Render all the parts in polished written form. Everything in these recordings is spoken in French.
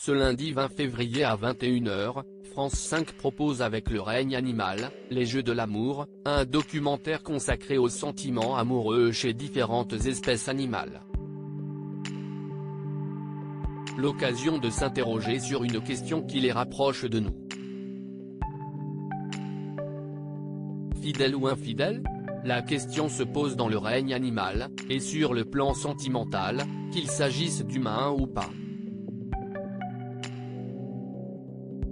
Ce lundi 20 février à 21h, France 5 propose avec Le règne animal, les jeux de l'amour, un documentaire consacré aux sentiments amoureux chez différentes espèces animales. L'occasion de s'interroger sur une question qui les rapproche de nous. Fidèle ou infidèle ? La question se pose dans Le règne animal, et sur le plan sentimental, qu'il s'agisse d'humains ou pas.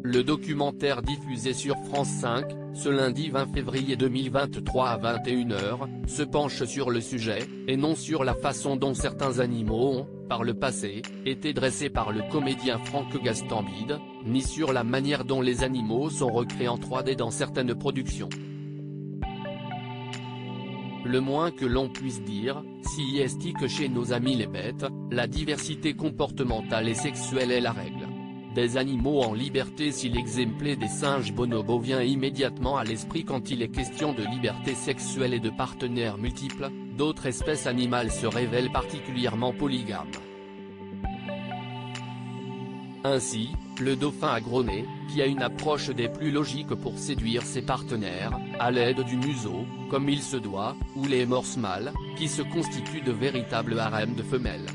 Le documentaire diffusé sur France 5, ce lundi 20 février 2023 à 21h, se penche sur le sujet, et non sur la façon dont certains animaux ont, par le passé, été dressés par le comédien Franck Gastambide, ni sur la manière dont les animaux sont recréés en 3D dans certaines productions. Le moins que l'on puisse dire, si est que chez nos amis les bêtes, la diversité comportementale et sexuelle est la règle. Des animaux en liberté. Si l'exemple des singes bonobos vient immédiatement à l'esprit quand il est question de liberté sexuelle et de partenaires multiples, d'autres espèces animales se révèlent particulièrement polygames. Ainsi, le dauphin agronné, qui a une approche des plus logiques pour séduire ses partenaires, à l'aide du museau, comme il se doit, ou les morses mâles, qui se constituent de véritables harems de femelles.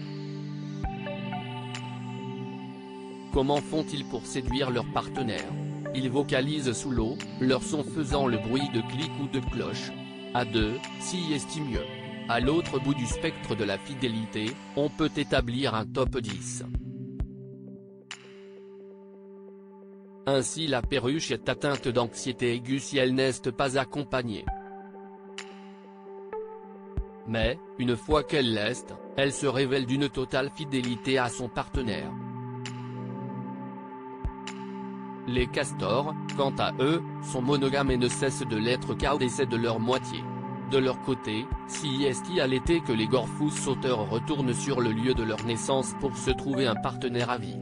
Comment font-ils pour séduire leurs partenaires? Ils vocalisent sous l'eau, leur son faisant le bruit de clics ou de cloches. À deux, si est mieux. À l'autre bout du spectre de la fidélité, on peut établir un top 10. Ainsi la perruche est atteinte d'anxiété aiguë si elle n'est pas accompagnée. Mais, une fois qu'elle l'est, elle se révèle d'une totale fidélité à son partenaire. Les castors, quant à eux, sont monogames et ne cessent de l'être qu'au décès de leur moitié. De leur côté, si est à l'été que les gorfous sauteurs retournent sur le lieu de leur naissance pour se trouver un partenaire à vie.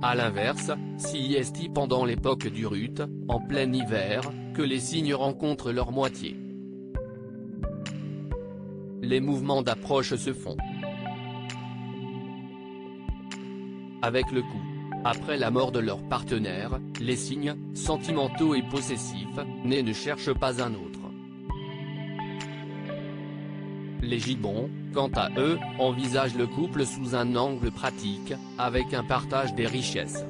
A l'inverse, si est pendant l'époque du rut, en plein hiver, que les cygnes rencontrent leur moitié. Les mouvements d'approche se font. Avec le coup. Après la mort de leur partenaire, les cygnes, sentimentaux et possessifs, ne cherchent pas un autre. Les gibbons, quant à eux, envisagent le couple sous un angle pratique, avec un partage des richesses.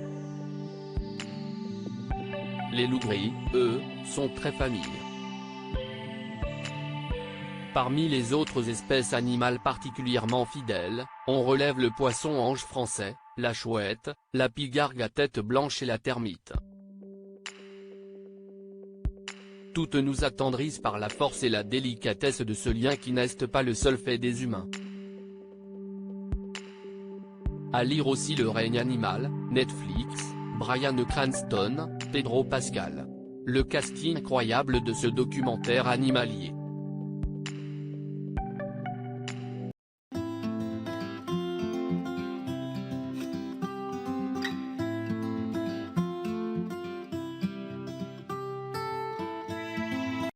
Les loups gris, eux, sont très familles. Parmi les autres espèces animales particulièrement fidèles, on relève le poisson-ange français, la chouette, la pigargue à tête blanche et la termite. Toutes nous attendrissent par la force et la délicatesse de ce lien qui n'est pas le seul fait des humains. À lire aussi Le règne animal, Netflix, Bryan Cranston, Pedro Pascal. Le casting incroyable de ce documentaire animalier.